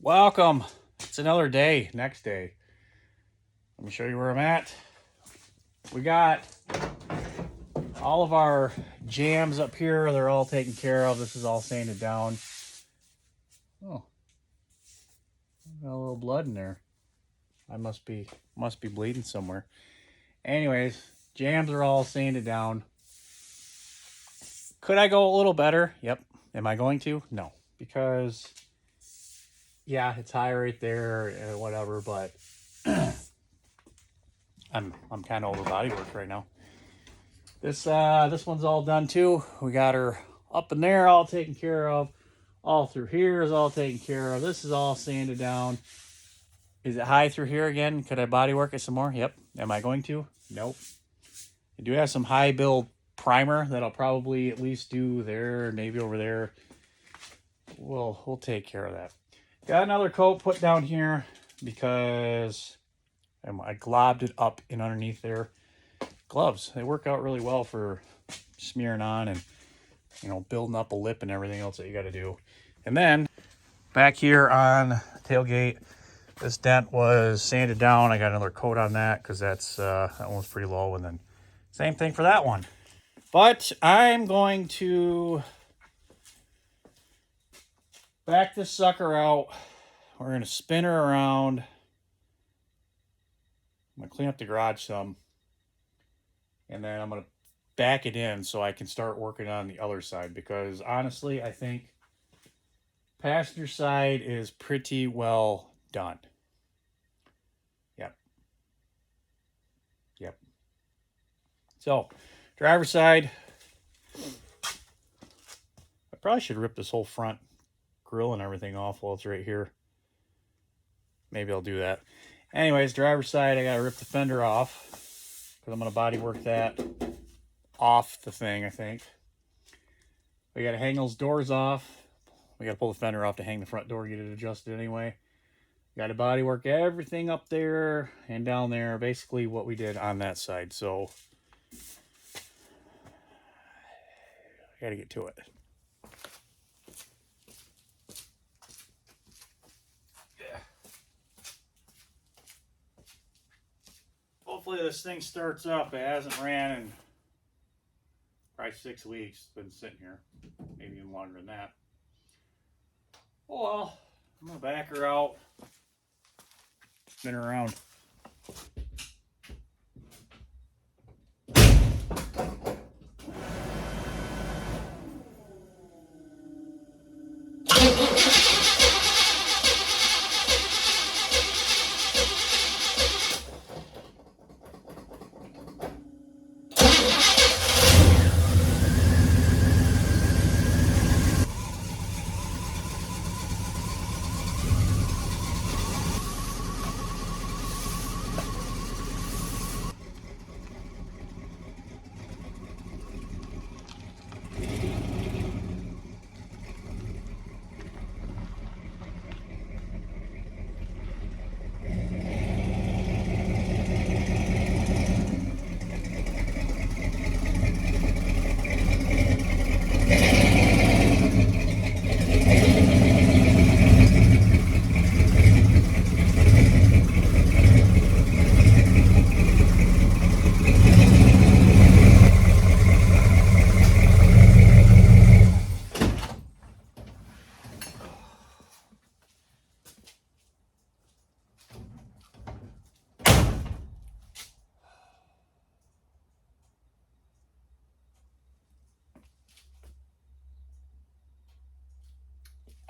Welcome. It's another day, next day. Let me show you where I'm at. We got all of our jams up here. They're all taken care of. This is all sanded down. Oh, got a little blood in there. I must be bleeding somewhere. Anyways, jams are all sanded down. Could I go a little better? Yep. Am I going to? No, because yeah, it's high right there and whatever, but I'm kind of over bodywork right now. This one's all done too. We got her up in there all taken care of. All through here is all taken care of. This is all sanded down. Is it high through here again? Could I bodywork it some more? Yep. Am I going to? Nope. I do have some high build primer that I'll probably at least do there, maybe over there. We'll take care of that. Got another coat put down here because I globbed it up in underneath there. Gloves, they work out really well for smearing on and, you know, building up a lip and everything else that you got to do. And then back here on the tailgate, this dent was sanded down. I got another coat on that because that one was pretty low. And then same thing for that one. But I'm going to back this sucker out. We're going to spin her around. I'm going to clean up the garage some. And then I'm going to back it in so I can start working on the other side. Because honestly, I think passenger side is pretty well done. Yep. So, driver's side. I probably should rip this whole front grill and everything off while it's right here. Maybe I'll do that. Anyways, driver's side, I got to rip the fender off because I'm going to body work that off the thing, I think. We got to hang those doors off. We got to pull the fender off to hang the front door, get it adjusted anyway. Got to body work everything up there and down there, basically what we did on that side. So I got to get to it. Yeah. Hopefully this thing starts up. It hasn't ran in probably 6 weeks. It's been sitting here, maybe even longer than that. Oh well, I'm gonna back her out, spin her around.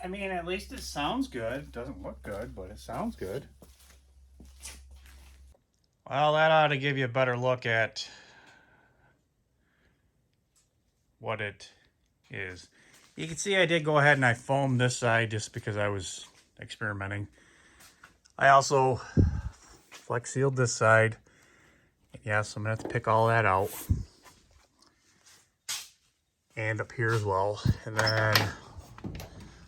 I mean, at least it sounds good. It doesn't look good, but it sounds good. Well, that ought to give you a better look at what it is. You can see I did go ahead and I foamed this side just because I was experimenting. I also flex sealed this side. Yes, I'm going to have to pick all that out. And up here as well. And then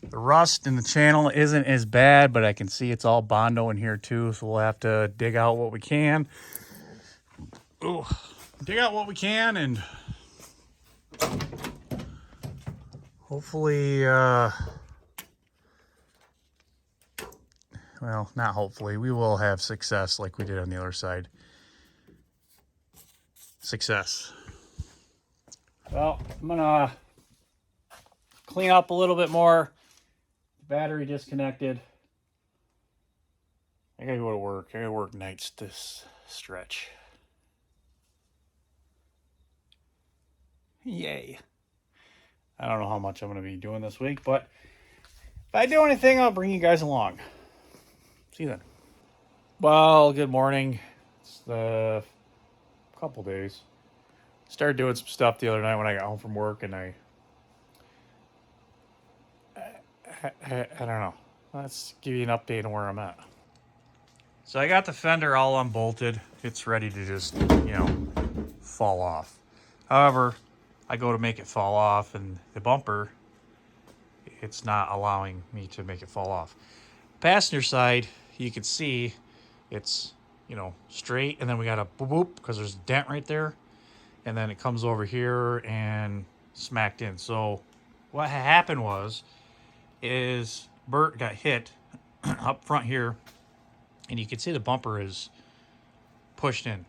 the rust in the channel isn't as bad, but I can see it's all Bondo in here too, so we'll have to dig out what we can. Ooh, dig out what we can and hopefully well, not hopefully, we will have success like we did on the other side. Success. Well, I'm gonna clean up a little bit more. Battery disconnected. I gotta go to work. I gotta work nights this stretch. Yay. I don't know how much I'm gonna be doing this week, but if I do anything, I'll bring you guys along. See you then. Well, good morning. It's the couple days. Started doing some stuff the other night when I got home from work, and I don't know. Let's give you an update on where I'm at. So I got the fender all unbolted. It's ready to just, fall off. However, I go to make it fall off, and the bumper, it's not allowing me to make it fall off. Passenger side, you can see it's, straight, and then we got a boop boop because there's a dent right there, and then it comes over here and smacked in. So what happened is Bert got hit up front here, and you can see the bumper is pushed in, and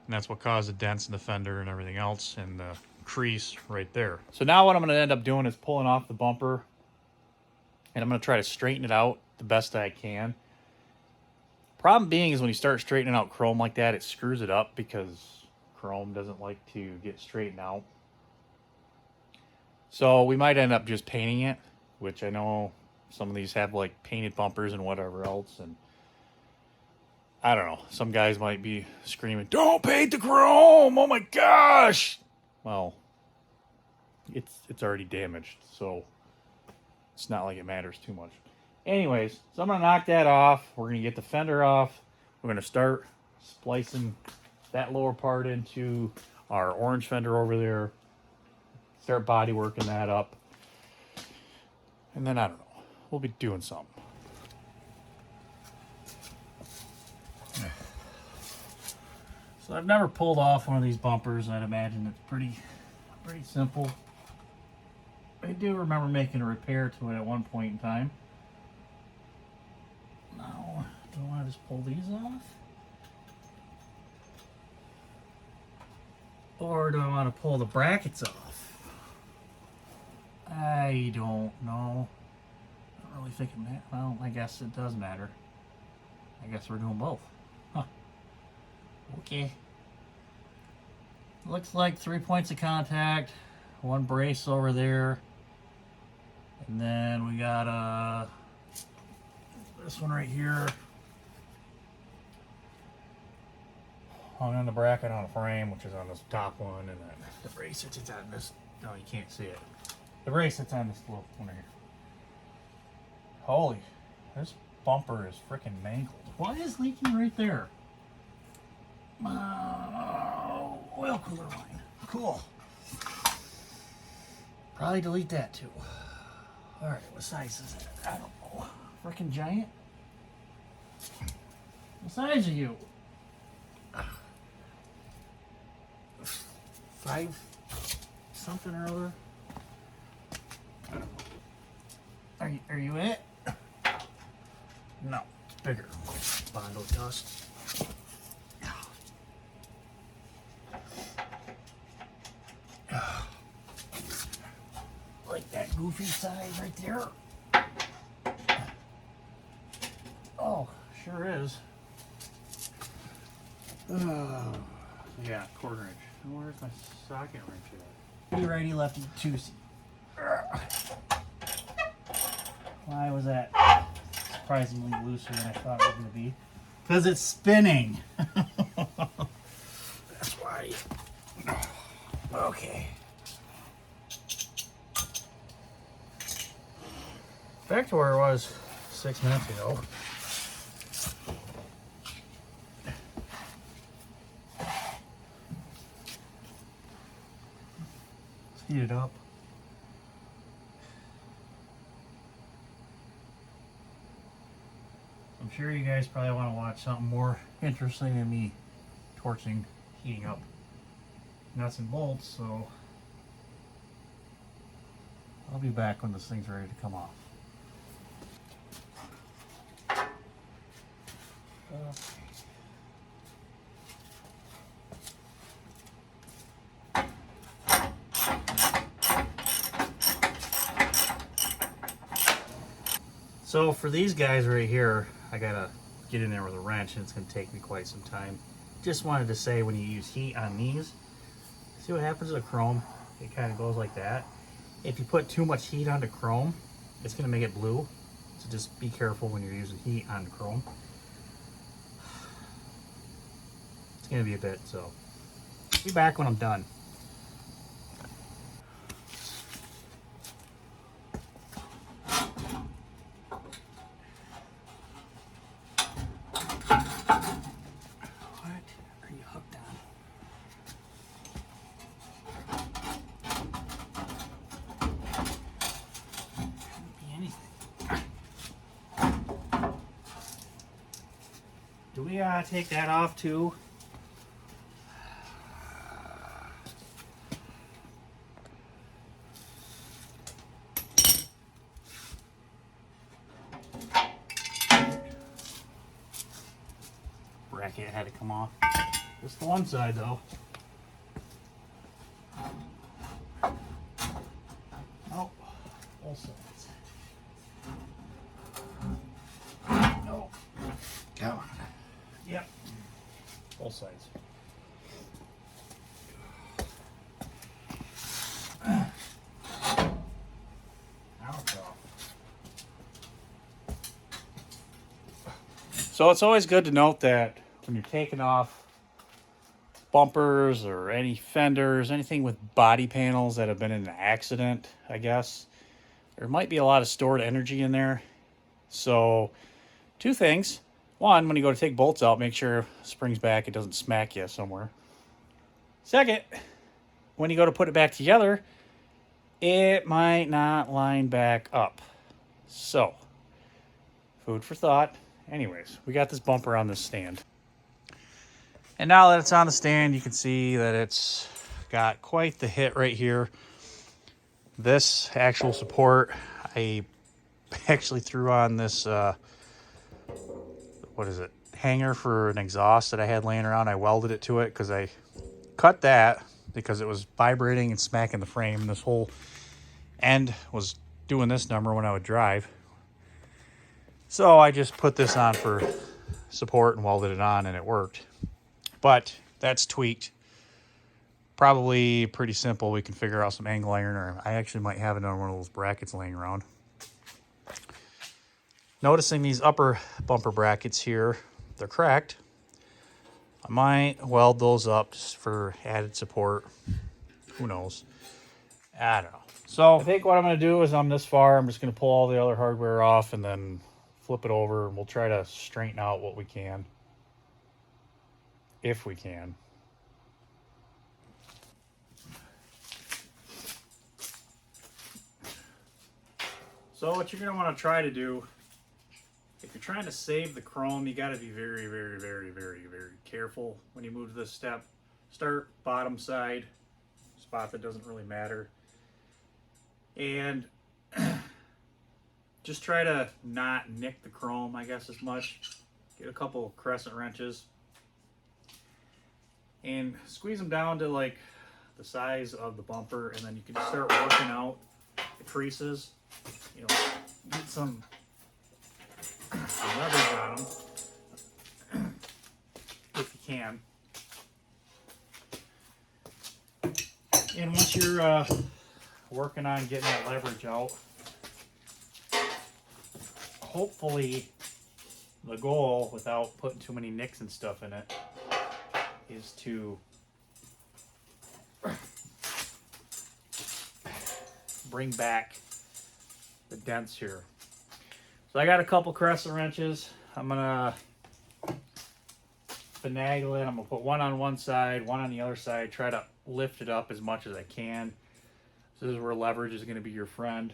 that's what caused the dents in the fender and everything else, and the crease right there. So now what I'm going to end up doing is pulling off the bumper, and I'm going to try to straighten it out the best I can. Problem being is when you start straightening out chrome like that, it screws it up because chrome doesn't like to get straightened out. So we might end up just painting it, which I know some of these have like painted bumpers and whatever else, and I don't know. Some guys might be screaming, "Don't paint the chrome! Oh my gosh!" Well, it's already damaged, so it's not like it matters too much. Anyways, so I'm going to knock that off. We're going to get the fender off. We're going to start splicing that lower part into our orange fender over there. Start body working that up. And then, I don't know. We'll be doing something. So I've never pulled off one of these bumpers. I'd imagine it's pretty simple. I do remember making a repair to it at one point in time. Now, do I want to just pull these off? Or do I want to pull the brackets off? I don't know. I don't really think it matters. Well, I guess it does matter. I guess we're doing both. Huh. Okay. Looks like 3 points of contact, one brace over there, and then we got this one right here hung on the bracket on a frame, which is on this top one, and then the brace sits on this. No, you can't see it. The brace sits on this little one here. Holy, this bumper is freaking mangled. Why is leaking right there? Oil cooler line. Cool. Probably delete that too. Alright, what size is it? I don't know. Freaking giant? What size are you? 5 something or other? I don't know. Are you it? No, it's bigger. Bondo dust. Like that goofy size right there. Oh, sure is. Yeah, quarter inch. Where's my socket wrench at? Righty, lefty, 2C. Why was that surprisingly looser than I thought it was going to be? Because it's spinning. That's why. Okay. Back to where it was 6 minutes ago. Let's heat it up. I'm sure you guys probably want to watch something more interesting than me torching, heating up nuts and bolts, so I'll be back when this thing's ready to come off. So for these guys right here, I gotta get in there with a wrench and it's gonna take me quite some time. Just wanted to say, when you use heat on these, see what happens to the chrome? It kind of goes like that. If you put too much heat onto chrome, it's gonna make it blue. So just be careful when you're using heat on the chrome. It's gonna be a bit, so be back when I'm done. Do we take that off too? Bracket had to come off. Just the one side though. Oh, both sides. No. Come on. Yep. Both sides. So it's always good to note that when you're taking off bumpers or any fenders, anything with body panels that have been in an accident, I guess, there might be a lot of stored energy in there. So two things. One, when you go to take bolts out, make sure spring's back, it doesn't smack you somewhere. Second, when you go to put it back together, it might not line back up. So, food for thought. Anyways, we got this bumper on this stand. And now that it's on the stand, you can see that it's got quite the hit right here. This actual support, I actually threw on this, what is it, hanger for an exhaust that I had laying around. I welded it to it because I cut that because it was vibrating and smacking the frame. This whole end was doing this number when I would drive. So I just put this on for support and welded it on, and it worked. But that's tweaked. Probably pretty simple. We can figure out some angle iron, or I actually might have it on one of those brackets laying around. Noticing these upper bumper brackets here, they're cracked. I might weld those up just for added support. Who knows? I don't know. So I think what I'm going to do is, I'm this far, I'm just going to pull all the other hardware off and then flip it over, and we'll try to straighten out what we can. If we can. So what you're going to want to try to do, if you're trying to save the chrome, you got to be very, very, very, very, very careful when you move to this step. Start bottom side, spot that doesn't really matter. And just try to not nick the chrome, I guess, as much. Get a couple crescent wrenches and squeeze them down to like the size of the bumper, and then you can start working out the creases. You know, get some leverage on them if you can. And once you're working on getting that leverage out, hopefully the goal, without putting too many nicks and stuff in it, is to bring back the dents here. So I got a couple crescent wrenches. I'm gonna finagle it. I'm gonna put one on one side, one on the other side, try to lift it up as much as I can. So this is where leverage is gonna be your friend.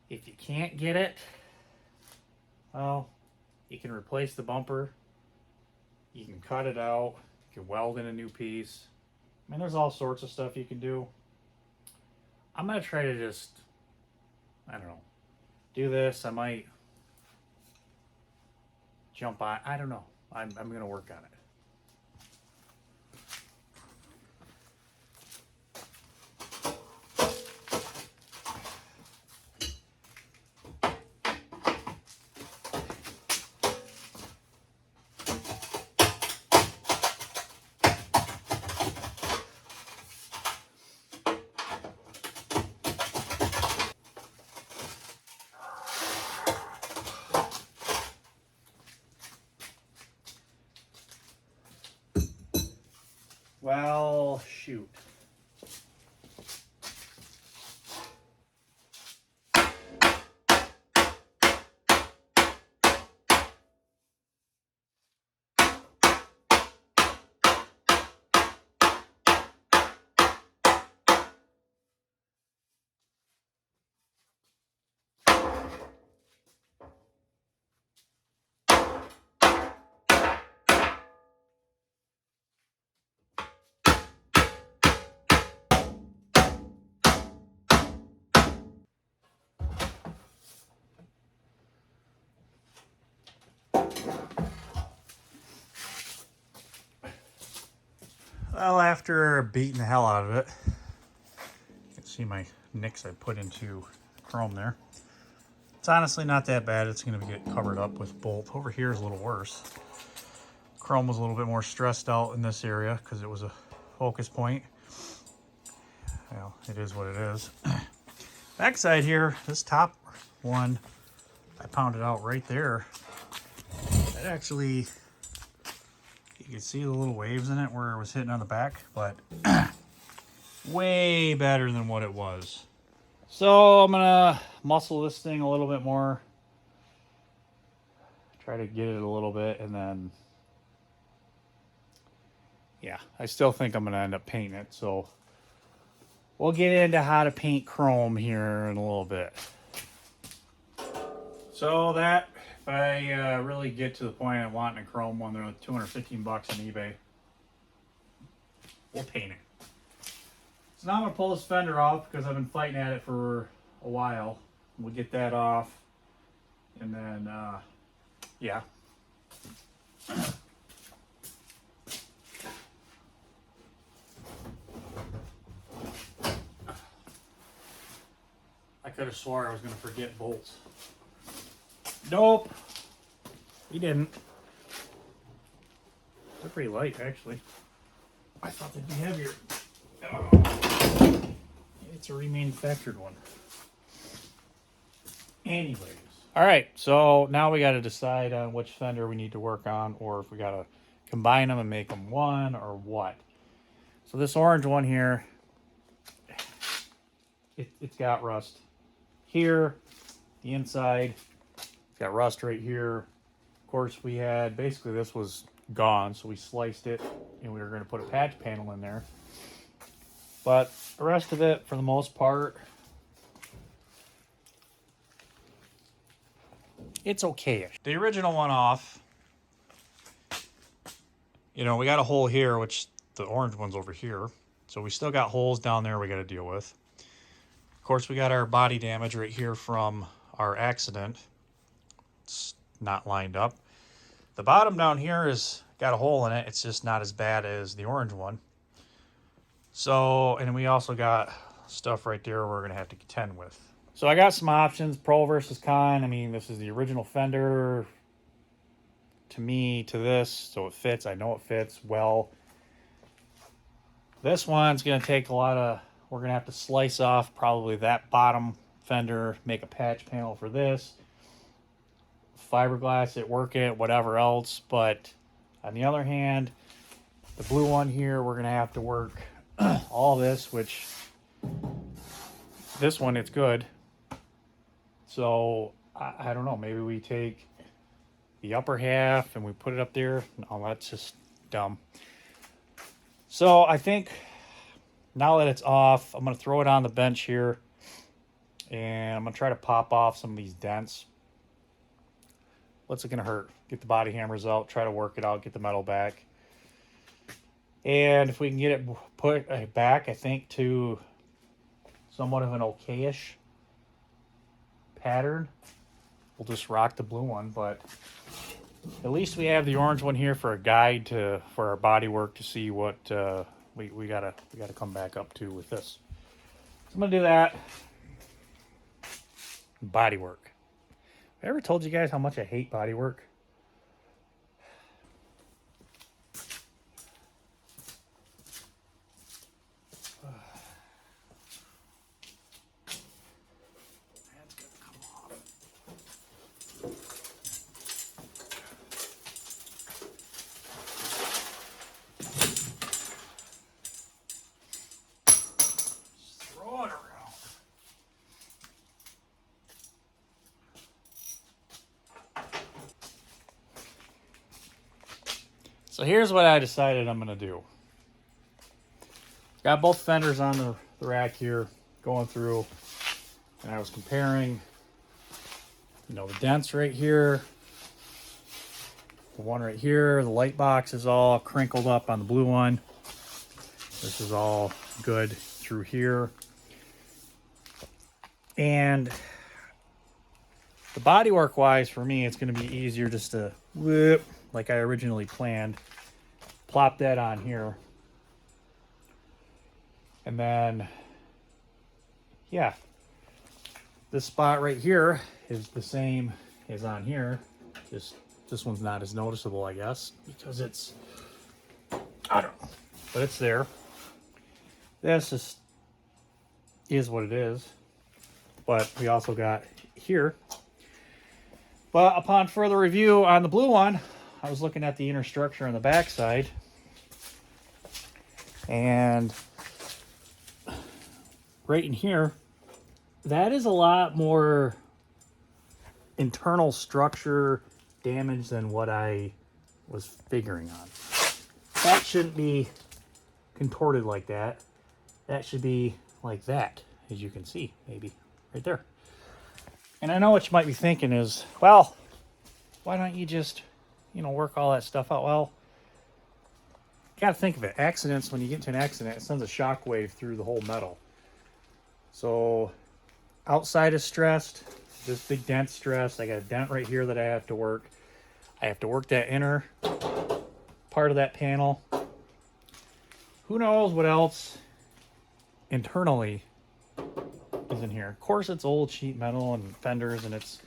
If you can't get it, well, you can replace the bumper. You can cut it out. You can weld in a new piece. I mean, there's all sorts of stuff you can do. I'm going to try to just, I don't know, do this. I might jump on. I don't know. I'm going to work on it. Well, shoot. Well, after beating the hell out of it, you can see my nicks I put into chrome there. It's honestly not that bad. It's going to get covered up with bolt. Over here is a little worse. Chrome was a little bit more stressed out in this area because it was a focus point. Well, it is what it is. Backside here, this top one, I pounded out right there. That actually, you can see the little waves in it where it was hitting on the back, but way better than what it was. So I'm gonna muscle this thing a little bit more. Try to get it a little bit, and then, yeah, I still think I'm gonna end up painting it. So we'll get into how to paint chrome here in a little bit. So that, if I really get to the point of wanting a chrome one, they're like $215 on eBay. We'll paint it. So now I'm gonna pull this fender off because I've been fighting at it for a while. We'll get that off, and then yeah. I could have swore I was gonna forget bolts. Nope, we didn't. They're pretty light, actually. I thought they'd be heavier. Oh. It's a remanufactured one. Anyways. All right, so now we got to decide on which fender we need to work on, or if we got to combine them and make them one, or what. So this orange one here, it's got rust here, the inside. It's got rust right here. Of course, we had, basically this was gone, so we sliced it, and we were going to put a patch panel in there. But the rest of it, for the most part, it's okay-ish. The original one off, you know, we got a hole here, which the orange one's over here. So we still got holes down there we got to deal with. Of course, we got our body damage right here from our accident. It's not lined up. The bottom down here is got a hole in it. It's just not as bad as the orange one. So, and we also got stuff right there we're going to have to contend with. So I got some options, pro versus con. I mean, this is the original fender to me, to this, so it fits. I know it fits well. This one's going to take a lot of, we're going to have to slice off probably that bottom fender, make a patch panel for this. Fiberglass it, work it, whatever else. But on the other hand, the blue one here, we're going to have to work all this, which this one, it's good. So I don't know, maybe we take the upper half and we put it up there. No, that's just dumb. So I think now that it's off, I'm going to throw it on the bench here, and I'm going to try to pop off some of these dents. What's it going to hurt? Get the body hammers out, try to work it out, get the metal back. And if we can get it put back, I think, to somewhat of an okay-ish pattern, we'll just rock the blue one. But at least we have the orange one here for a guide for our body work, to see what we gotta come back up to with this. So I'm gonna do that. Body work. Have I ever told you guys how much I hate body work? So here's what I decided I'm going to do. Got both fenders on the rack here, going through, and I was comparing, you know, the dents right here, the one right here, the light box is all crinkled up on the blue one. This is all good through here. And the bodywork wise, for me, it's going to be easier just to whip like I originally planned. Plop that on here. And then, yeah, this spot right here is the same as on here. Just this one's not as noticeable, I guess, because it's, I don't know, but it's there. This is what it is. But we also got here. But upon further review on the blue one, I was looking at the inner structure on the back side, and right in here, that is a lot more internal structure damage than what I was figuring on. That shouldn't be contorted like that. That should be like that, as you can see, maybe right there. And I know what you might be thinking is, well, why don't you just, you know, work all that stuff out? Well, you gotta think of it. Accidents, when you get into an accident, it sends a shock wave through the whole metal. So outside is stressed, this big dent's stressed. I got a dent right here that I have to work. I have to work that inner part of that panel. Who knows what else internally is in here. Of course, it's old sheet metal and fenders, and it's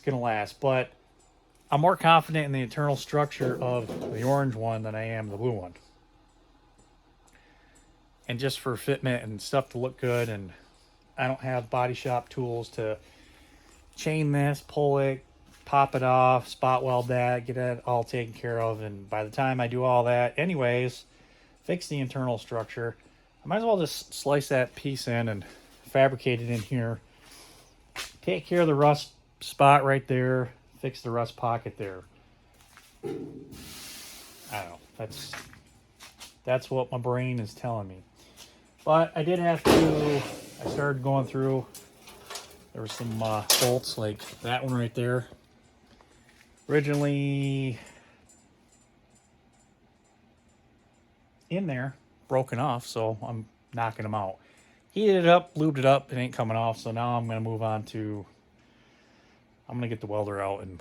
gonna last, but I'm more confident in the internal structure of the orange one than I am the blue one. And just for fitment and stuff to look good, and I don't have body shop tools to chain this, pull it, pop it off, spot weld that, get it all taken care of, and by the time I do all that anyways, fix the internal structure, I might as well just slice that piece in and fabricate it in here, take care of the rust spot right there, fix the rust pocket there. I don't know, that's what my brain is telling me. But I did have to, I started going through, there were some bolts like that one right there. Originally in there, broken off, so I'm knocking them out. Heated it up, lubed it up, it ain't coming off, so now I'm going to move on to, I'm going to get the welder out and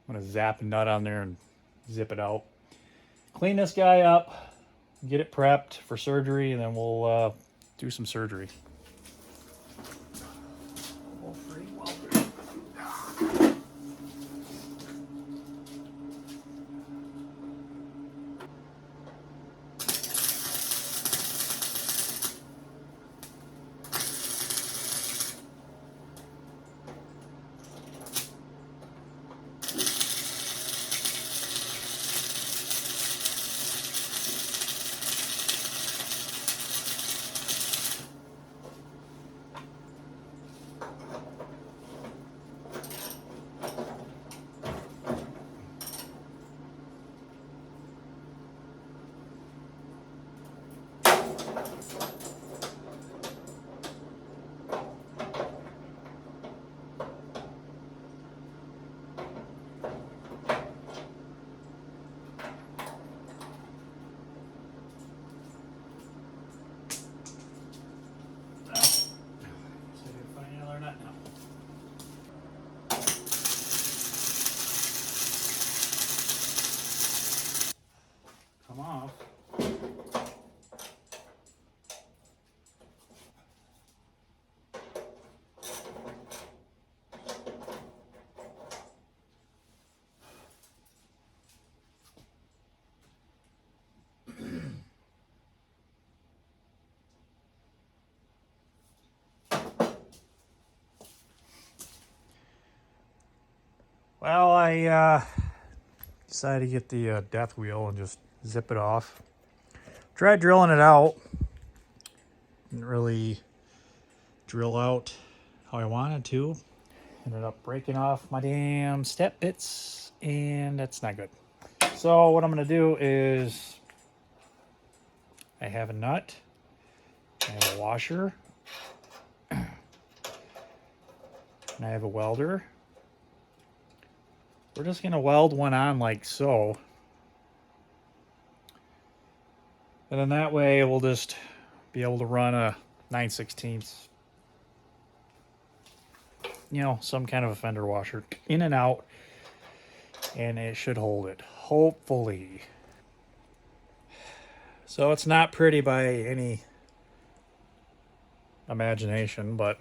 I'm going to zap a nut on there and zip it out. Clean this guy up, get it prepped for surgery, and then we'll do some surgery. Come off. Well, I decided to get the death wheel and just zip it off. Tried drilling it out. Didn't really drill out how I wanted to. Ended up breaking off my damn step bits, and that's not good. So what I'm going to do is I have a nut, I have a washer, and I have a welder. We're just going to weld one on like so. And then that way we'll just be able to run a 9/16, you know, some kind of a fender washer in and out, and it should hold it, hopefully. So it's not pretty by any imagination, but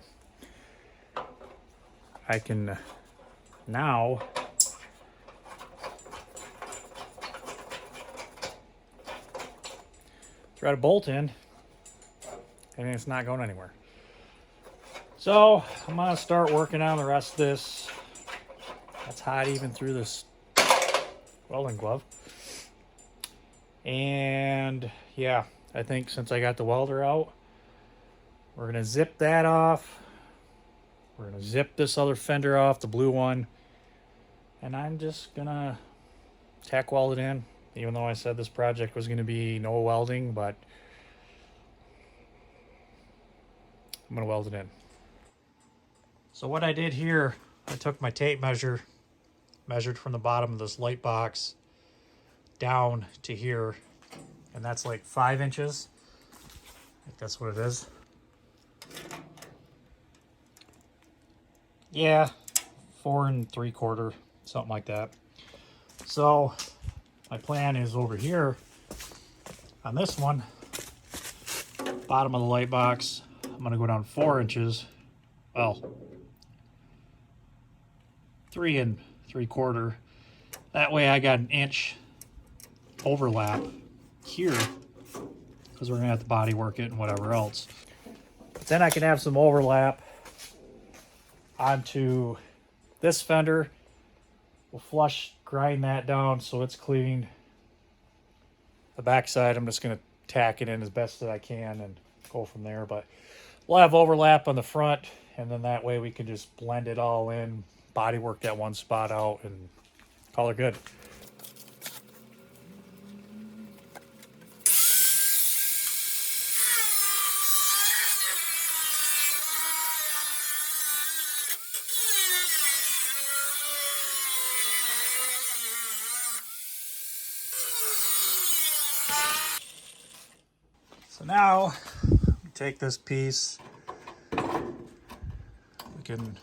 I can now thread a bolt in, and it's not going anywhere. So I'm gonna start working on the rest of this. That's hot even through this welding glove. And yeah, I think since I got the welder out, we're gonna zip that off. We're gonna zip this other fender off, the blue one, and I'm just gonna tack weld it in, even though I said this project was gonna be no welding, but I'm gonna weld it in. So what I did here, I took my tape measure, measured from the bottom of this light box down to here, and that's like 5 inches. I think that's what it is. Yeah, 4 3/4, something like that. So my plan is over here on this one, bottom of the light box, I'm gonna go down 4 inches. Well, 3 3/4. That way I got an inch overlap here, because we're gonna have to body work it and whatever else. But then I can have some overlap onto this fender. We'll flush grind that down so it's clean. The backside, I'm just gonna tack it in as best that I can and go from there. But we'll have overlap on the front, and then that way we can just blend it all in, body work that one spot out, and call it good. So now we take this piece, we can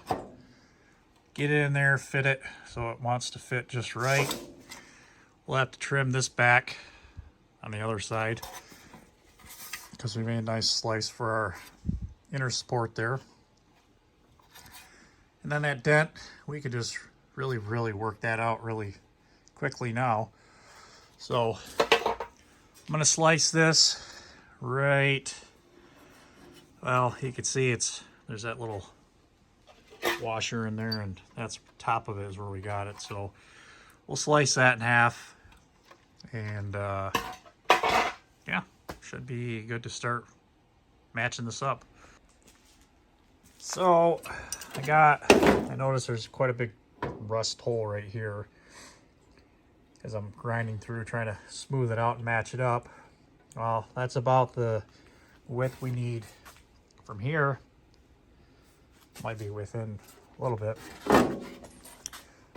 get it in there, fit it so it wants to fit just right. We'll have to trim this back on the other side because we made a nice slice for our inner support there. And then that dent, we could just really work that out really quickly now. So I'm gonna slice this right, well, you can see there's that little washer in there, and that's top of it is where we got it. So we'll slice that in half, and yeah, should be good to start matching this up. So I noticed there's quite a big rust hole right here as I'm grinding through trying to smooth it out and match it up. Well, that's about the width we need from here. Might be within a little bit.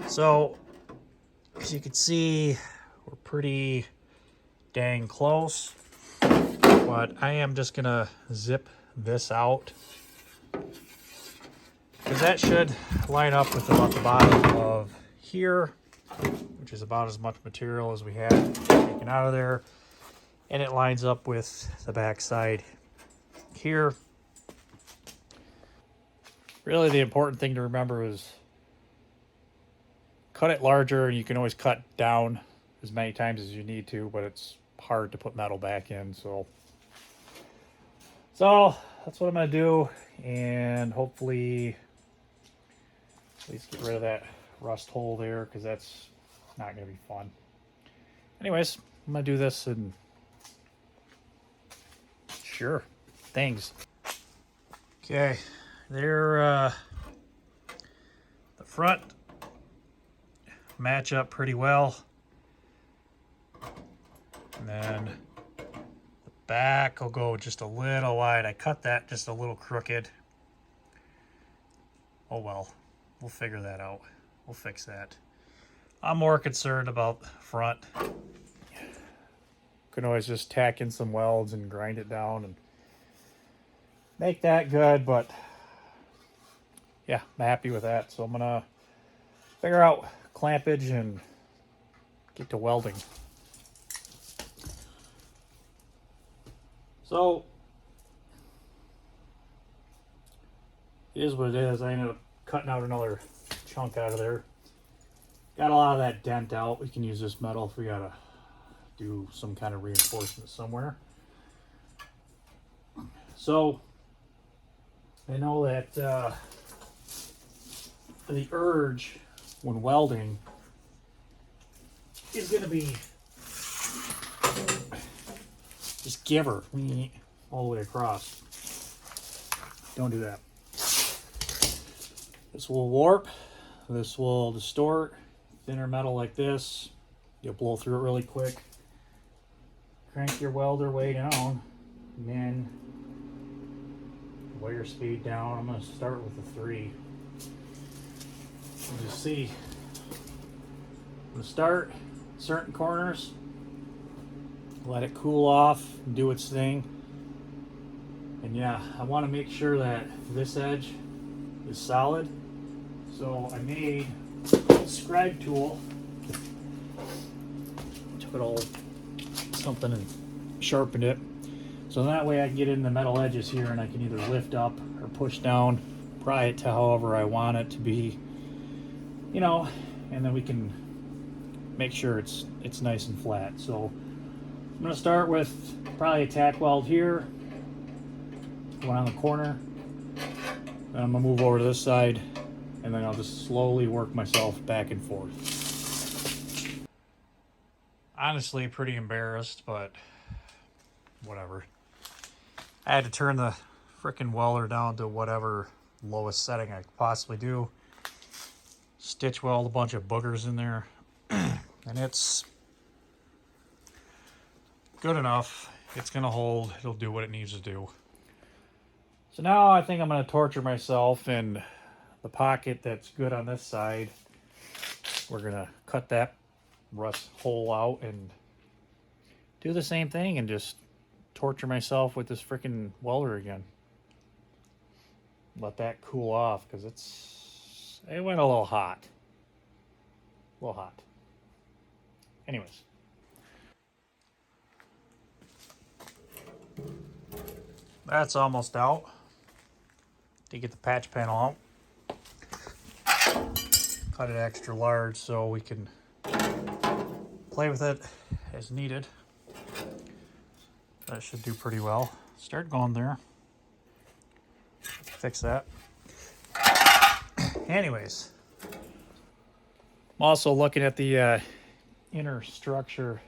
So as you can see, we're pretty dang close, but I am just gonna zip this out because that should line up with about the bottom of here, which is about as much material as we had taken out of there, and it lines up with the back side here. Really, the important thing to remember is cut it larger, and you can always cut down as many times as you need to, but it's hard to put metal back in. So that's what I'm gonna do, and hopefully at least get rid of that rust hole there, because that's not gonna be fun. Anyways, I'm gonna do this and sure things. Okay, there, the front match up pretty well. And then the back will go just a little wide. I cut that just a little crooked. Oh well, we'll figure that out. We'll fix that. I'm more concerned about front. Can always just tack in some welds and grind it down and make that good, but yeah, I'm happy with that. So I'm gonna figure out clampage and get to welding. So it is what it is. I ended up cutting out another chunk out of there. Got a lot of that dent out. We can use this metal if we gotta do some kind of reinforcement somewhere. So I know that the urge when welding is going to be just give her all the way across. Don't do that. This will warp. This will distort. Thinner metal like this, you'll blow through it really quick. Crank your welder way down, and then weigh your speed down. I'm going to start with a 3. And just see. I'm going to start certain corners, let it cool off, and do its thing. And yeah, I want to make sure that this edge is solid. So I made a scribe tool. Took it all something and sharpened it. So that way I can get in the metal edges here and I can either lift up or push down, pry it to however I want it to be, you know, and then we can make sure it's nice and flat. So I'm going to start with probably a tack weld here, one on the corner. Then I'm going to move over to this side, and then I'll just slowly work myself back and forth. Honestly, pretty embarrassed, but whatever. I had to turn the frickin' welder down to whatever lowest setting I could possibly do. Stitch weld a bunch of boogers in there, and it's good enough. It's gonna hold. It'll do what it needs to do. So now I think I'm gonna torture myself in the pocket that's good on this side. We're gonna cut that rust hole out and do the same thing and just torture myself with this freaking welder again. Let that cool off because it went a little hot. A little hot. Anyways. That's almost out. To get the patch panel out. Cut it extra large so we can play with it as needed. That should do pretty well. Start going there. Fix that. Anyways, I'm also looking at the inner structure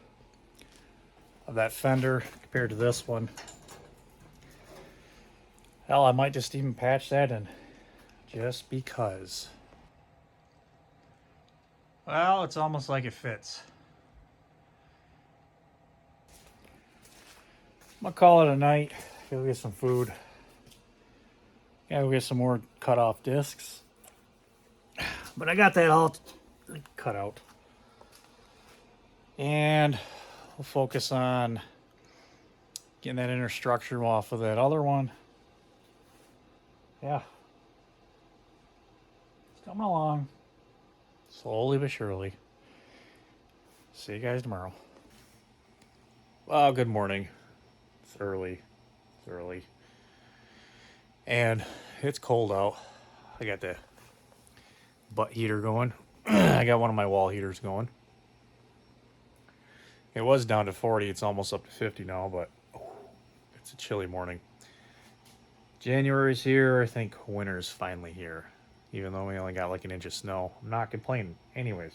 of that fender compared to this one. Hell, I might just even patch that in just because. Well, it's almost like it fits. I'm gonna call it a night. Go get some food. Gotta go get some more cut off discs. But I got that all cut out. And we'll focus on getting that inner structure off of that other one. Yeah. It's coming along. Slowly but surely. See you guys tomorrow. Well, good morning. It's early. It's early. And it's cold out. I got the butt heater going. I got one of my wall heaters going. It was down to 40. It's almost up to 50 now, but it's a chilly morning. January's here. I think winter's finally here. Even though we only got like an inch of snow. I'm not complaining. Anyways.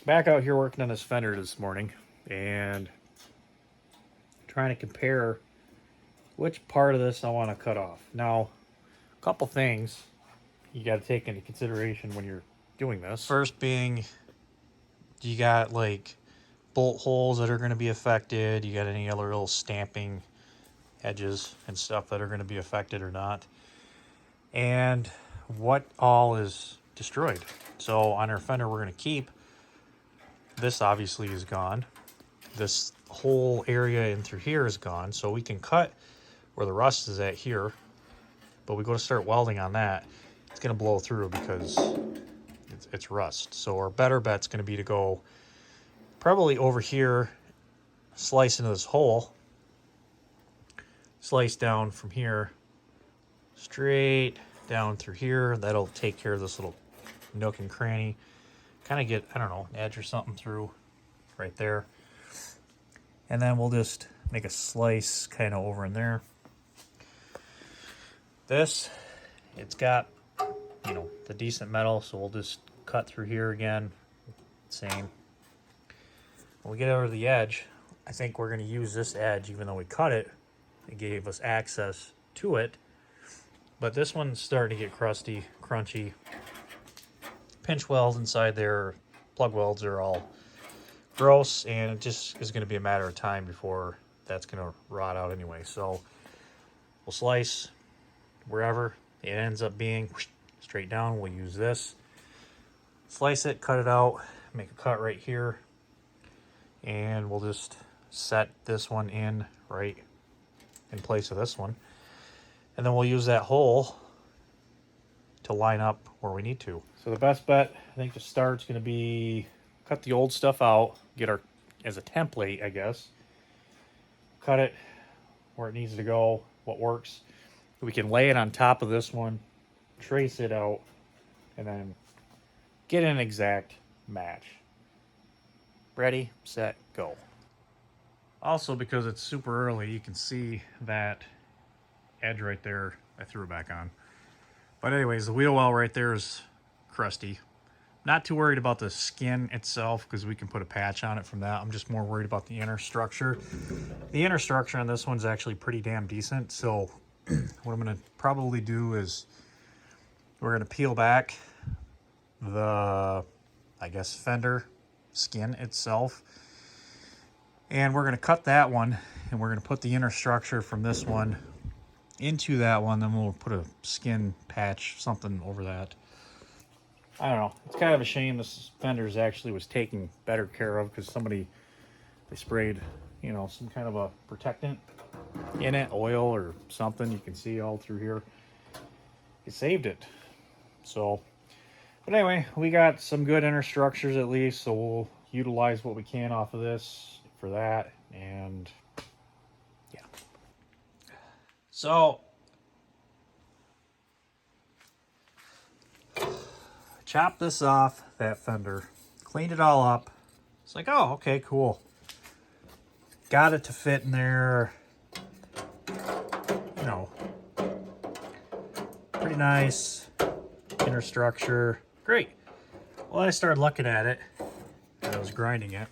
Back out here working on this fender this morning. And trying to compare which part of this I want to cut off. Now, a couple things you got to take into consideration when you're doing this. First being, you got like bolt holes that are going to be affected. You got any other little stamping edges and stuff that are going to be affected or not. And what all is destroyed. So on our fender we're going to keep, this obviously is gone. This whole area in through here is gone. So we can cut where the rust is at here, but we go to start welding on that, it's going to blow through because it's rust. So our better bet's going to be to go probably over here, slice into this hole, slice down from here, straight down through here. That'll take care of this little nook and cranny. Kind of get, I don't know, an edge or something through right there. And then we'll just make a slice kind of over in there. This, it's got, you know, the decent metal, so we'll just cut through here again. Same. When we get over the edge, I think we're going to use this edge, even though we cut it. It gave us access to it. But this one's starting to get crusty, crunchy. Pinch welds inside there, plug welds are all gross, and it just is going to be a matter of time before that's going to rot out anyway. So we'll slice wherever it ends up being, straight down. We'll use this. Slice it, cut it out, make a cut right here, and we'll just set this one in right in place of this one. And then we'll use that hole to line up where we need to. So the best bet, I think, to start is going to be cut the old stuff out, get our, as a template, I guess. Cut it where it needs to go, what works. We can lay it on top of this one, trace it out, and then get an exact match. Ready, set, go. Also, because it's super early, you can see that edge right there. I threw it back on. But anyways, the wheel well right there is crusty. Not too worried about the skin itself because we can put a patch on it from that. I'm just more worried about the inner structure. The inner structure on this one's actually pretty damn decent. So what I'm going to probably do is we're going to peel back the, I guess, fender skin itself. And we're going to cut that one, and we're going to put the inner structure from this one into that one. Then we'll put a skin patch, something over that. I don't know. It's kind of a shame this fender's actually was taken better care of because somebody, they sprayed, you know, some kind of a protectant in it, oil or something. You can see all through here. It saved it. So, but anyway, we got some good inner structures at least, so we'll utilize what we can off of this for that. And yeah. So chopped this off, that fender, cleaned it all up. It's like, oh, okay, cool. Got it to fit in there, you know, pretty nice inner structure. Great. Well, I started looking at it, and I was grinding it,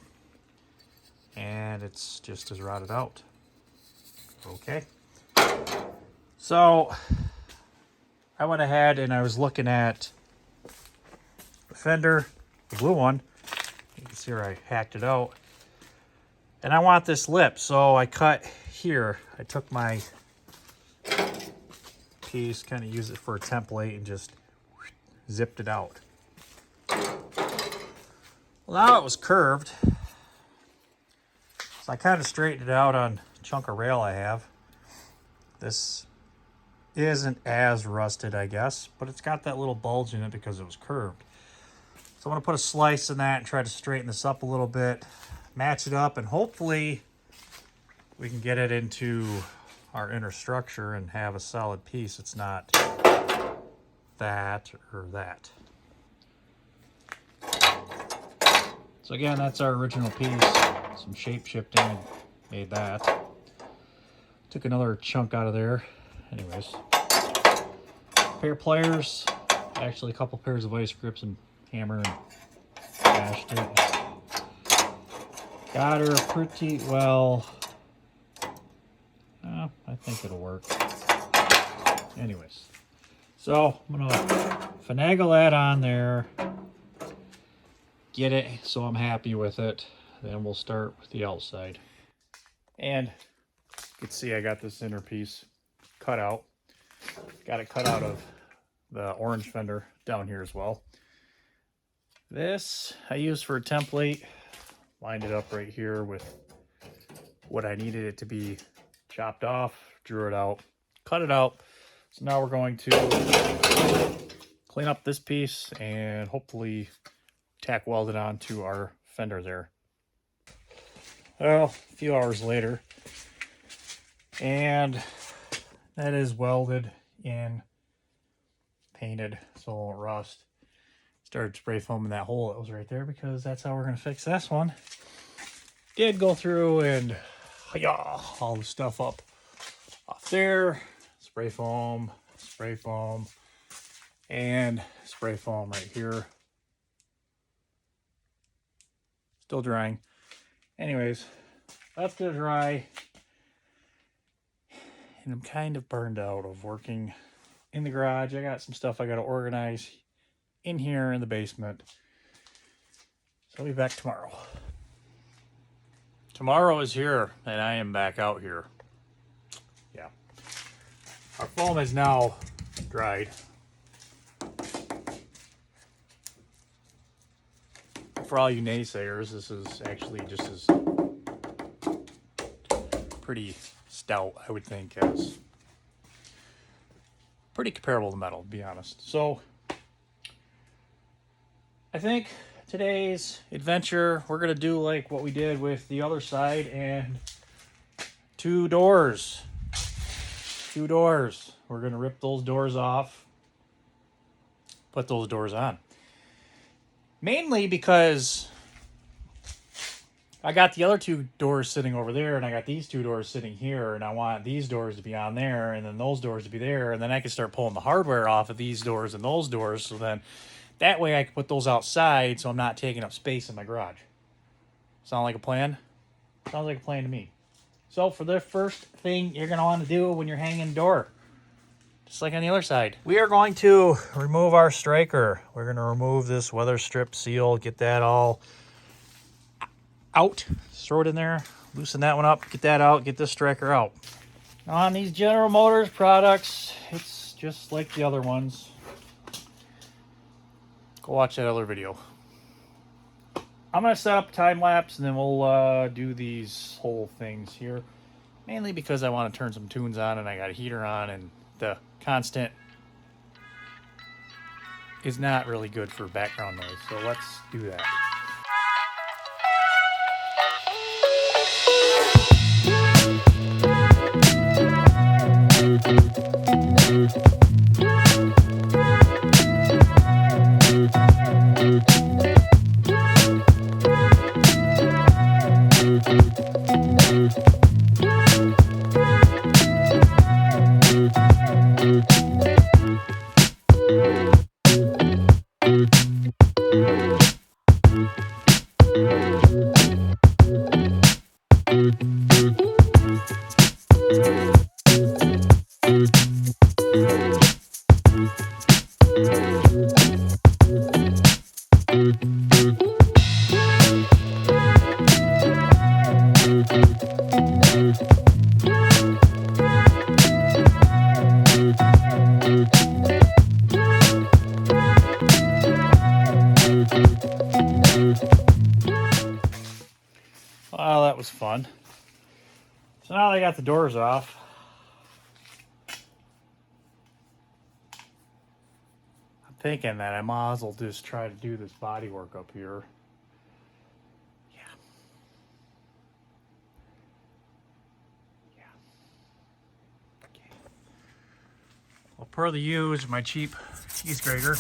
and it's just as rotted out. Okay. So I went ahead and I was looking at fender, the blue one. You can see where I hacked it out. And I want this lip, so I cut here. I took my piece, kind of used it for a template, and just zipped it out. Well, now it was curved. So I kind of straightened it out on a chunk of rail I have. This isn't as rusted, I guess, but it's got that little bulge in it because it was curved. So I'm going to put a slice in that and try to straighten this up a little bit, match it up, and hopefully we can get it into our inner structure and have a solid piece. It's not that or that. So again, that's our original piece. Some shape shifting and made that. Took another chunk out of there. Anyways, pair of pliers, actually a couple pairs of vice grips and hammer, and bashed it. Got her pretty well. I think it'll work. Anyways, so I'm gonna finagle that on there, get it so I'm happy with it. then we'll start with the outside. And you can see I got this inner piece cut out. Got it cut out of the orange fender down here as well. This I used for a template. Lined it up right here with what I needed it to be chopped off. Drew it out, cut it out. So now we're going to clean up this piece and hopefully tack weld it onto our fender there. Well, a few hours later, and that is welded in, painted so it won't rust. Started spray foaming that hole that was right there because that's how we're going to fix this one. Did go through and all the stuff up off there. Spray foam, and spray foam right here. Still drying. Anyways, left it dry. And I'm kind of burned out of working in the garage. I got some stuff I got to organize in here in the basement. So I'll be back tomorrow. Tomorrow is here, and I am back out here. Yeah. Our foam is now dried. For all you naysayers, this is actually just as pretty stout, I would think, as pretty comparable to metal, to be honest. So I think today's adventure, we're going to do like what we did with the other side and two doors. We're going to rip those doors off, put those doors on. Mainly because I got the other two doors sitting over there and I got these two doors sitting here, and I want these doors to be on there and then those doors to be there, and then I can start pulling the hardware off of these doors and those doors, so then that way I can put those outside so I'm not taking up space in my garage. Sound like a plan? Sounds like a plan to me. So for the first thing you're going to want to do when you're hanging a door, just like on the other side, we are going to remove our striker. We're going to remove this weather strip seal, get that all out, throw it in there, loosen that one up, get that out, get this striker out. On these General Motors products, it's just like the other ones. Go watch that other video. I'm going to set up a time lapse and then we'll do these whole things here. Mainly because I want to turn some tunes on and I got a heater on, and the constant is not really good for background noise. So let's do that. Well, that was fun. So now that I got the doors off, I'm thinking that I might as well just try to do this body work up here. Yeah. Okay. Well, per the use, my cheap cheese grater,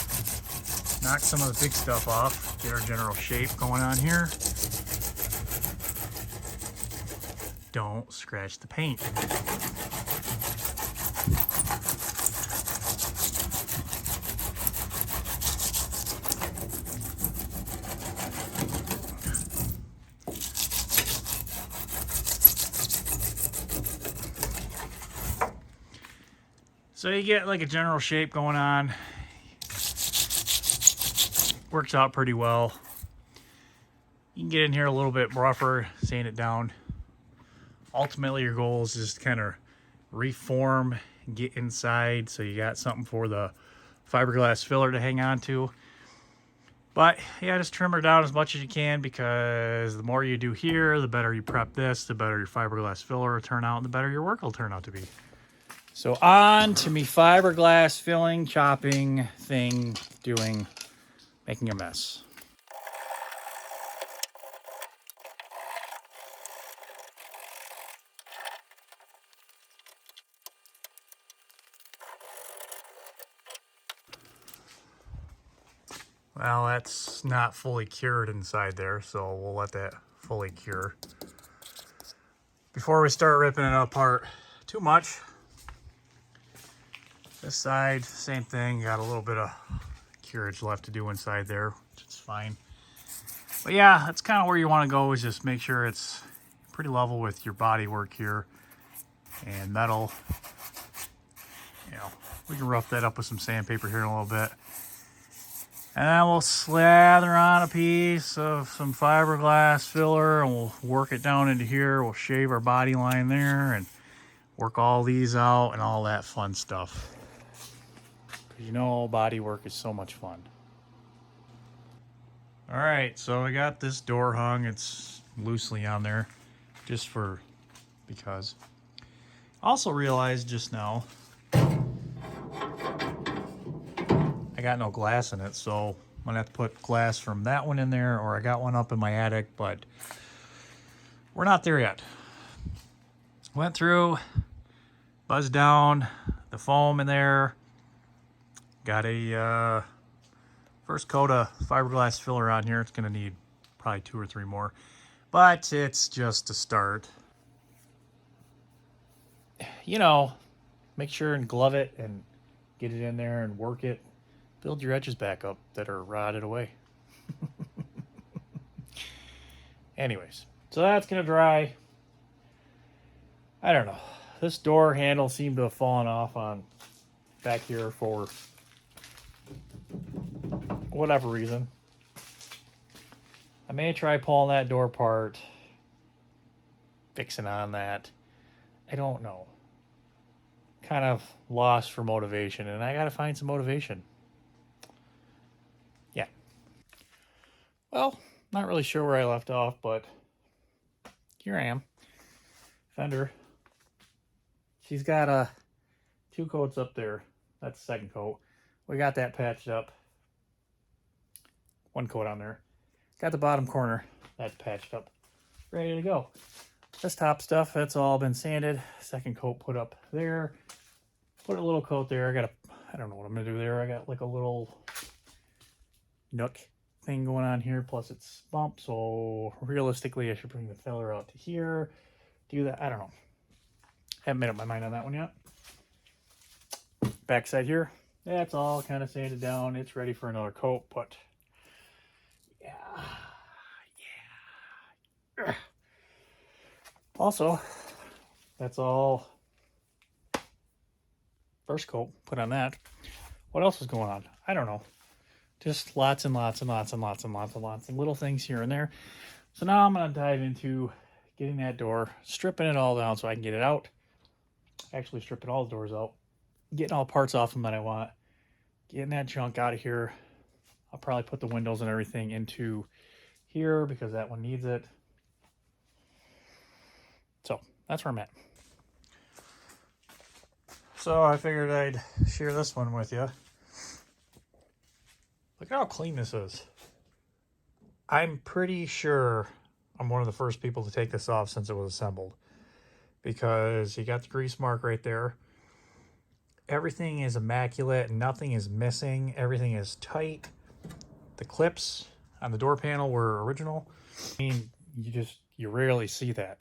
knock some of the big stuff off, get our general shape going on here. Don't scratch the paint. So you get like a general shape going on. Works out pretty well. You can get in here a little bit rougher, sand it down. Ultimately, your goal is just kind of reform, get inside so you got something for the fiberglass filler to hang on to. But yeah, just trim her down as much as you can, because the more you do here, the better you prep this, the better your fiberglass filler will turn out, and the better your work will turn out to be. So on to me fiberglass filling, chopping, making a mess. Well, that's not fully cured inside there, so we'll let that fully cure. Before we start ripping it apart too much, this side, same thing, got a little bit of cureage left to do inside there, which is fine. But yeah, that's kind of where you want to go, is just make sure it's pretty level with your body work here and metal. You know, we can rough that up with some sandpaper here in a little bit. And then we'll slather on a piece of some fiberglass filler and we'll work it down into here. We'll shave our body line there and work all these out and all that fun stuff. Because you know, body work is so much fun. All right, so I got this door hung. It's loosely on there just because. Also realized just now, I got no glass in it, so I'm gonna have to put glass from that one in there, or I got one up in my attic, but we're not there yet. Went through, buzzed down the foam in there, got a first coat of fiberglass filler on here. It's gonna need probably 2 or 3 more, but it's just a start. You know, make sure and glove it and get it in there and work it. Build your edges back up that are rotted away. Anyways, so that's gonna dry. I don't know. This door handle seemed to have fallen off on back here for whatever reason. I may try pulling that door apart, fixing on that. I don't know. Kind of lost for motivation, and I gotta find some motivation. Yeah. Well, not really sure where I left off, but here I am. Fender. She's got 2 coats up there. That's the second coat. We got that patched up. 1 coat on there. Got the bottom corner. That's patched up. Ready to go. This top stuff, that's all been sanded. Second coat put up there. Put a little coat there. I don't know what I'm gonna do there. I got like a little nook thing going on here, plus it's bumped, so realistically I should bring the filler out to here, do that. I don't know, haven't made up my mind on that one yet. Backside here, that's all kind of sanded down. It's ready for another coat, but yeah. Also, that's all first coat put on that. What else is going on? I don't know. Just lots and lots and lots and lots and lots and lots and little things here and there. So now I'm going to dive into getting that door, stripping it all down so I can get it out. Actually stripping all the doors out. Getting all parts off them that I want. Getting that junk out of here. I'll probably put the windows and everything into here because that one needs it. So that's where I'm at. So I figured I'd share this one with you. Look at how clean this is. I'm pretty sure I'm one of the first people to take this off since it was assembled, because you got the grease mark right there. Everything is immaculate. Nothing is missing. Everything is tight. The clips on the door panel were original. I mean, you rarely see that.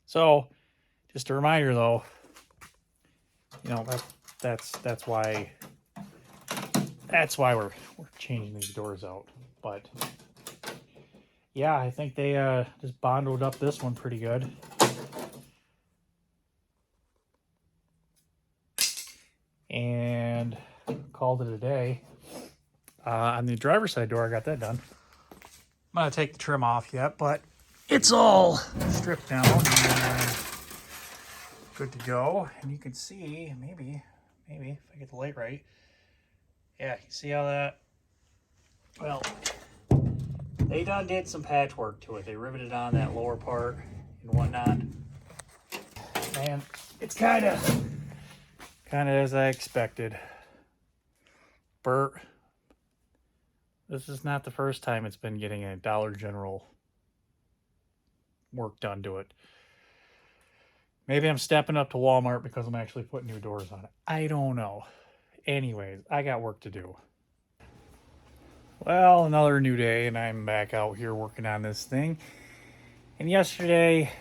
So just a reminder though, you know, that's why we're changing these doors out. But yeah, I think they just bonded up this one pretty good. And called it a day. On the driver's side door, I got that done. I'm going to take the trim off yet, but it's all stripped down and good to go. And you can see, maybe if I get the light right. Yeah, you see how that, well, they done did some patchwork to it. They riveted on that lower part and whatnot. And it's kind of as I expected. Bert, this is not the first time it's been getting a Dollar General work done to it. Maybe I'm stepping up to Walmart because I'm actually putting new doors on it. I don't know. Anyways, I got work to do. Well, another new day, and I'm back out here working on this thing. And yesterday,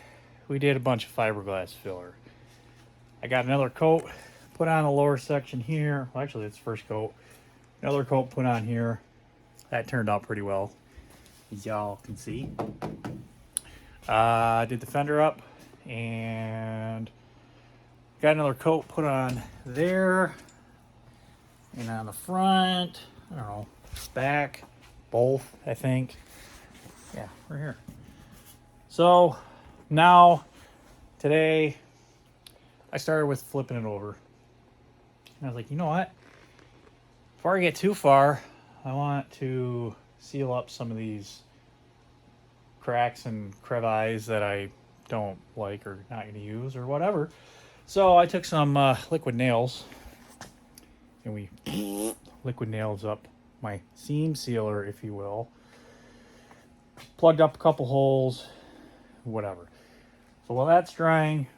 we did a bunch of fiberglass filler. I got another coat put on the lower section here. Well, actually, it's the first coat. Another coat put on here. That turned out pretty well, as y'all can see. I did the fender up and got another coat put on there and on the front. I don't know, back, both, I think. Yeah, we're here. So now, today, I started with flipping it over. And I was like, you know what? Before I get too far, I want to seal up some of these cracks and crevices that I don't like or not going to use or whatever. So I took some liquid nails and we liquid nails up my seam sealer, if you will. Plugged up a couple holes, whatever. So while that's drying,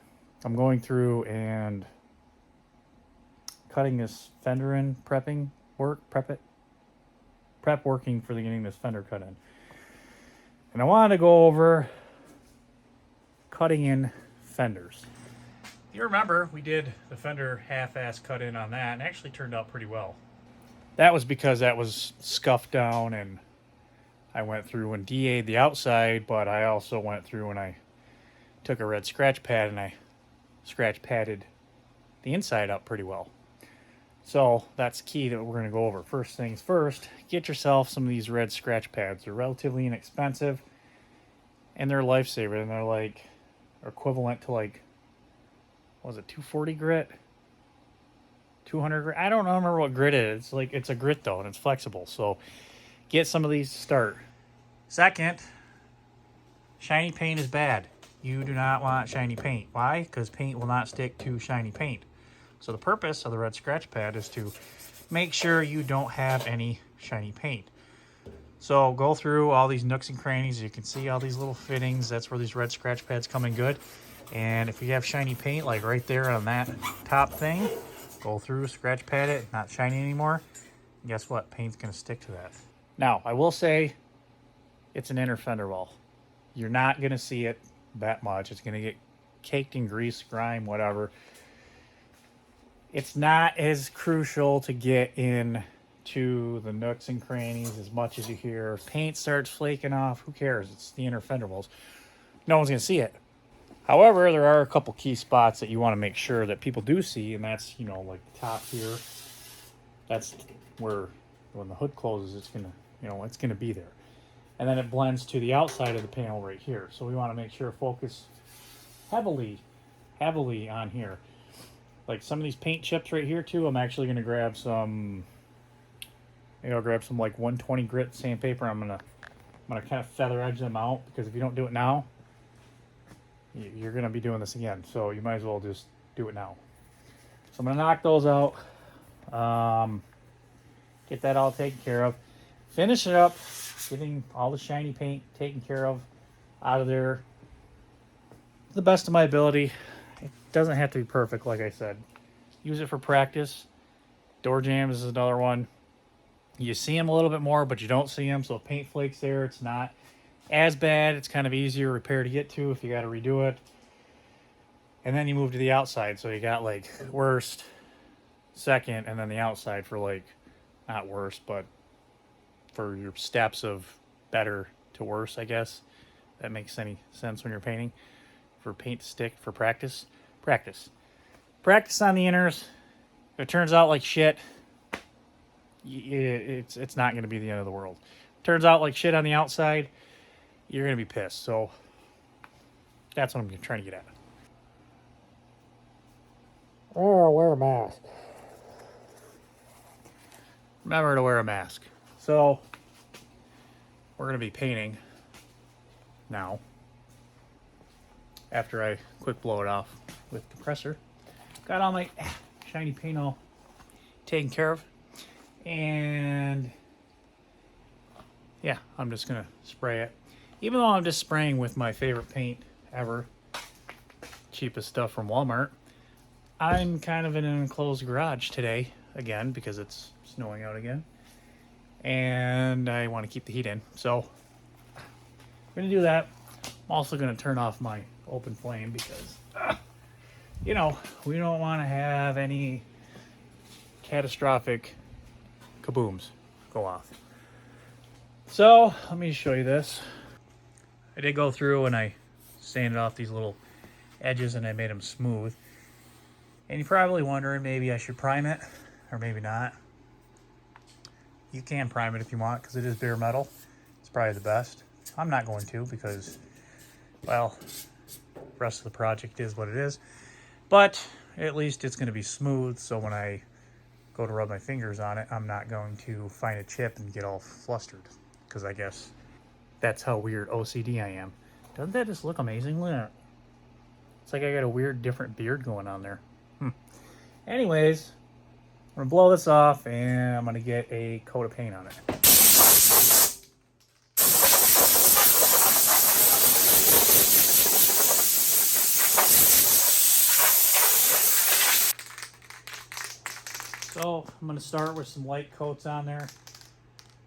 I'm going through and cutting this fender in, prep working for getting this fender cut in. And I wanted to go over cutting in fenders. You remember we did the fender half-ass cut in on that and actually turned out pretty well. That was because that was scuffed down and I went through and DA'd the outside, but I also went through and I took a red scratch pad and I scratch padded the inside up pretty well. So that's key that we're going to go over. First things first, get yourself some of these red scratch pads. They're relatively inexpensive and they're a lifesaver. And they're like equivalent to like, what was it, 240 grit? 200 grit? I don't remember what grit it is. It's like, it's a grit though and it's flexible. So get some of these to start. Second, shiny paint is bad. You do not want shiny paint. Why? Because paint will not stick to shiny paint. So the purpose of the red scratch pad is to make sure you don't have any shiny paint. So go through all these nooks and crannies. You can see all these little fittings. That's where these red scratch pads come in good. And if you have shiny paint, like right there on that top thing, go through, scratch pad it, not shiny anymore. And guess what? Paint's going to stick to that. Now, I will say it's an inner fender well. You're not going to see it that much. It's going to get caked in grease, grime, whatever. It's not as crucial to get in to the nooks and crannies as much as you hear. If paint starts flaking off, who cares? It's the inner fender wells. No one's going to see it. However, there are a couple key spots that you want to make sure that people do see, and that's, you know, like the top here. That's where when the hood closes, it's going to, you know, it's going to be there. And then it blends to the outside of the panel right here. So we want to make sure focus heavily on here. Like some of these paint chips right here too, I'm actually going to grab some, maybe I'll grab some like 120 grit sandpaper. I'm gonna kind of feather edge them out because if you don't do it now, you're going to be doing this again. So you might as well just do it now. So I'm going to knock those out. Get that all taken care of. Finish it up, getting all the shiny paint taken care of out of there to the best of my ability. It doesn't have to be perfect, like I said. Use it for practice. Door jams is another one. You see them a little bit more, but you don't see them. So if paint flakes there, it's not as bad. It's kind of easier repair to get to if you got to redo it. And then you move to the outside. So you got like worst, second, and then the outside for like, not worst, but for your steps of better to worse, I guess. That makes any sense when you're painting. For paint to stick, for practice. Practice on the inners. If it turns out like shit, it's not going to be the end of the world. Turns out like shit on the outside, you're going to be pissed. So that's what I'm trying to get at. Oh, wear a mask. Remember to wear a mask. So we're going to be painting now after I quick blow it off with the compressor. Got all my shiny paint all taken care of. And yeah, I'm just going to spray it. Even though I'm just spraying with my favorite paint ever, cheapest stuff from Walmart, I'm kind of in an enclosed garage today again because it's snowing out again. And I want to keep the heat in. So I'm going to do that. I'm also going to turn off my open flame because, you know, we don't want to have any catastrophic kabooms go off. So let me show you this. I did go through and I sanded off these little edges and I made them smooth. And you're probably wondering maybe I should prime it or maybe not. You can prime it if you want because it is bare metal. It's probably the best. I'm not going to because, well, the rest of the project is what it is. But at least it's going to be smooth, so when I go to rub my fingers on it, I'm not going to find a chip and get all flustered. Because I guess that's how weird OCD I am. Doesn't that just look amazing? Look at it. It's like I got a weird different beard going on there. Anyways, I'm going to blow this off and I'm going to get a coat of paint on it. So I'm going to start with some light coats on there.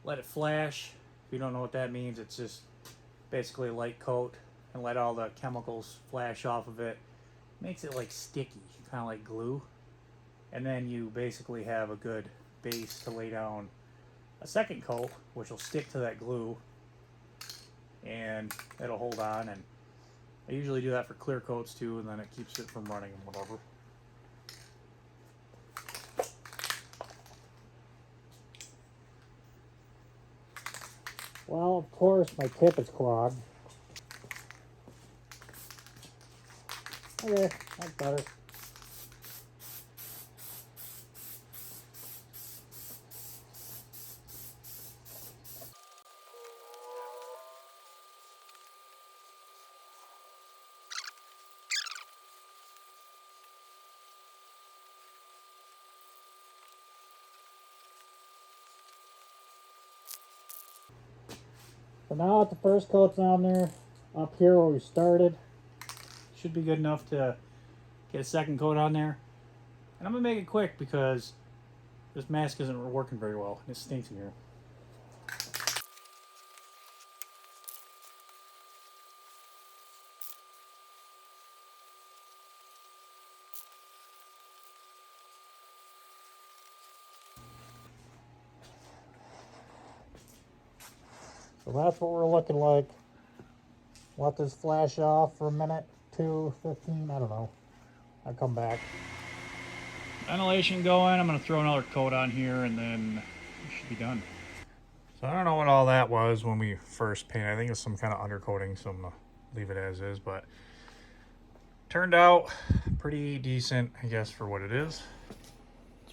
Let it flash. If you don't know what that means, it's just basically a light coat and let all the chemicals flash off of it. Makes it like sticky, kind of like glue. And then you basically have a good base to lay down a second coat, which will stick to that glue and it'll hold on. And I usually do that for clear coats too, and then it keeps it from running and whatever. Well, of course, my tip is clogged. Okay, that's better. So now that the first coat's on there, up here where we started, Should be good enough to get a second coat on there. And I'm going to make it quick because this mask isn't working very well. It stinks in here. so that's what we're looking like. Let this flash off for a minute, 2, 15, I don't know. I'll come back. Ventilation going. I'm going to throw another coat on here and then we should be done. So I don't know what all that was when we first painted. I think it's some kind of undercoating, so I'm going to leave it as is. But turned out pretty decent, I guess, for what it is.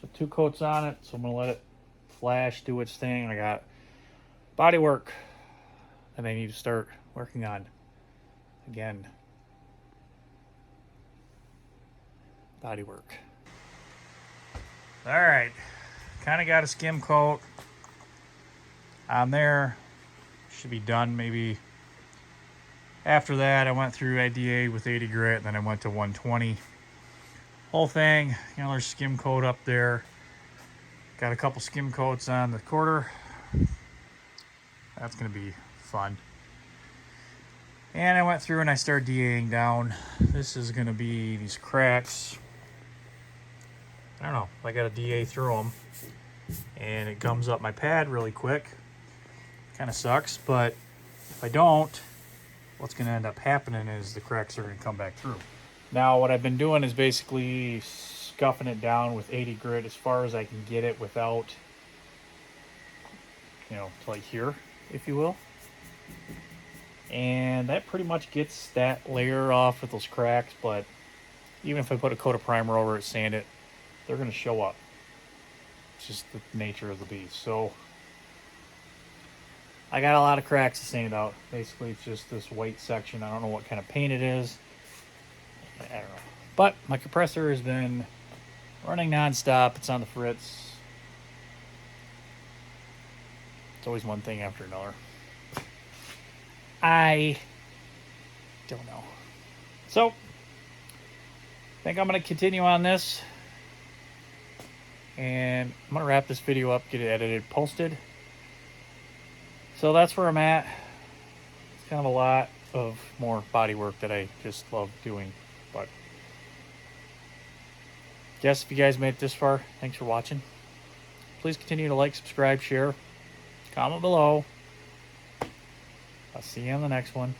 So 2 coats on it, so I'm going to let it flash, do its thing. I got body work that I need to start working on again. Body work. All right, kind of got a skim coat on there. Should be done maybe. After that, I went through IDA with 80 grit, then I went to 120. Whole thing, another skim coat up there. Got a couple skim coats on the quarter. That's gonna be fun. And I went through and I started DAing down. This is gonna be these cracks. I don't know, I gotta DA through them. And it gums up my pad really quick. Kind of sucks, but if I don't, what's gonna end up happening is the cracks are gonna come back through. Now what I've been doing is basically scuffing it down with 80 grit as far as I can get it without, you know, to like here, if you will. And that pretty much gets that layer off with those cracks, but even if I put a coat of primer over it, sand it, they're going to show up. It's just the nature of the beast. So I got a lot of cracks to sand out. Basically, it's just this white section. I don't know what kind of paint it is. I don't know. But my compressor has been running non-stop. It's on the fritz. It's always one thing after another. I don't know. So, I think I'm going to continue on this. And I'm going to wrap this video up, get it edited, posted. So that's where I'm at. It's kind of a lot of more body work that I just love doing. But, guess if you guys made it this far, thanks for watching. Please continue to like, subscribe, share, comment below. I'll see you on the next one.